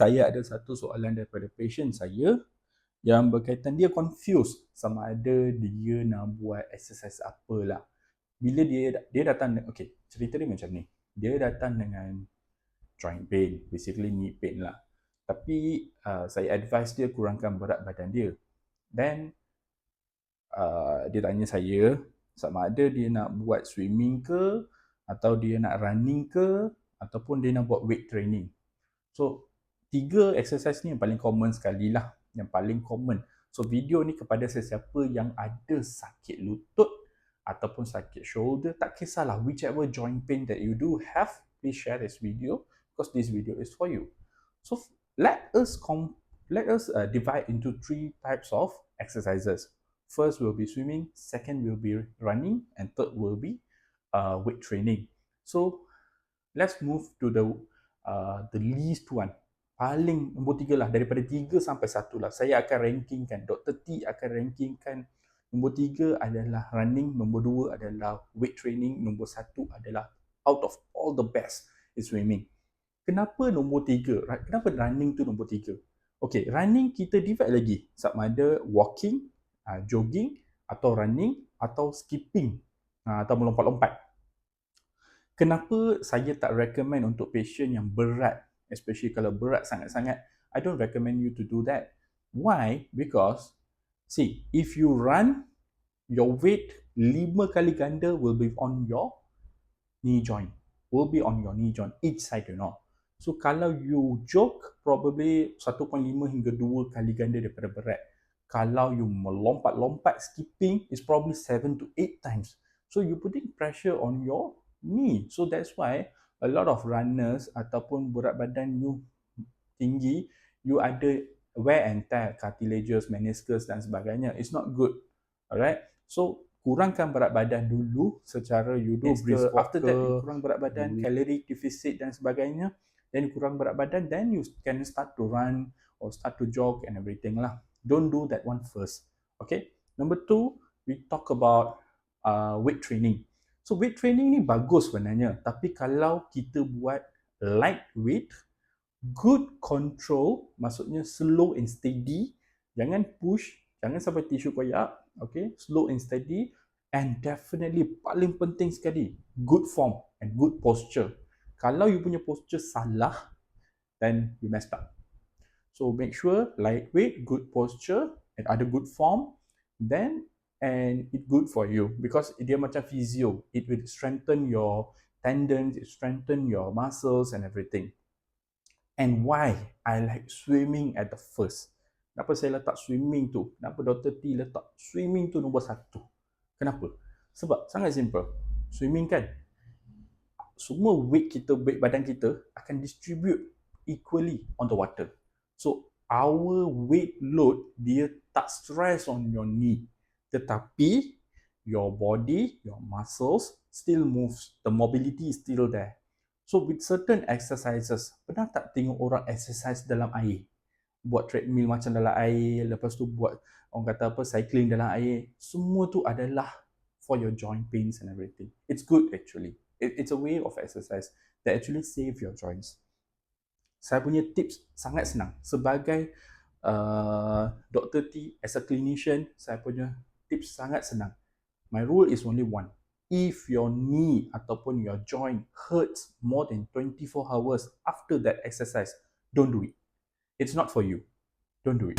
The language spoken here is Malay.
Saya ada satu soalan daripada patient saya yang berkaitan, dia confused sama ada dia nak buat exercise apalah. Bila dia datang, okay, cerita dia macam ni. Dia datang dengan joint pain, basically knee pain lah. Tapi saya advise dia kurangkan berat badan dia. Then dia tanya saya sama ada dia nak buat swimming ke, atau dia nak running ke, ataupun dia nak buat weight training. So 3 exercise ni yang paling common sekali lah, yang paling common. So video ni kepada sesiapa yang ada sakit lutut ataupun sakit shoulder, tak kisahlah whichever joint pain that you do have, please share this video because this video is for you. So let us divide into 3 types of exercises. First will be swimming, second will be running, and third will be weight training. So let's move to the least one. Paling nombor 3 lah, daripada 3 sampai 1 lah. Saya akan rankingkan, Dr. T akan rankingkan. Nombor 3 adalah running, nombor 2 adalah weight training, nombor 1 adalah out of all the best is swimming. Kenapa nombor 3? Kenapa running tu nombor 3? Okay, running kita divide lagi. Sama ada walking, jogging, atau running, atau skipping, atau melompat-lompat. Kenapa saya tak recommend untuk patient yang berat, especially kalau berat sangat-sangat, I don't recommend you to do that. Why? Because, see, if you run, your weight 5 kali ganda will be on your knee joint. Will be on your knee joint, each side, you know. So, kalau you jog, probably 1.5 hingga 2 kali ganda daripada berat. Kalau you melompat-lompat, skipping, is probably 7 to 8 times. So, you putting pressure on your knee. So that's why a lot of runners ataupun berat badan you tinggi, you ada wear and tear, cartilages, meniscus dan sebagainya. It's not good. Alright? So kurangkan berat badan dulu secara you do brisk walk. After that you kurang berat badan, calorie deficit dan sebagainya, then you kurang berat badan, then you can start to run or start to jog and everything lah. Don't do that one first. Okay? Number 2, we talk about weight training. So weight training ni bagus sebenarnya, tapi kalau kita buat lightweight, good control, maksudnya slow and steady, jangan push, jangan sampai tisu koyak, okay? Slow and steady, and definitely paling penting sekali, good form and good posture. Kalau you punya posture salah, then you messed up. So make sure lightweight, good posture, and ada good form, then and it good for you because dia macam physio. It will strengthen your tendons, it strengthen your muscles and everything. And why I like swimming at the first? Kenapa saya letak swimming tu? Kenapa Dr. T letak swimming tu nombor 1? Kenapa? Sebab sangat simple. Swimming kan, semua weight badan kita akan distribute equally on the water. So our weight load, dia tak stress on your knee. Tetapi your body, your muscles still moves. The mobility is still there. So with certain exercises, pernah tak tengok orang exercise dalam air? Buat treadmill macam dalam air, lepas tu buat orang kata apa, cycling dalam air. Semua tu adalah for your joint pains and everything. It's good actually. It's a way of exercise that actually save your joints. Saya punya tips sangat senang. Sebagai Dr. T, as a clinician, saya punya tips sangat senang. My rule is only one. If your knee ataupun your joint hurts more than 24 hours after that exercise, don't do it. It's not for you. Don't do it.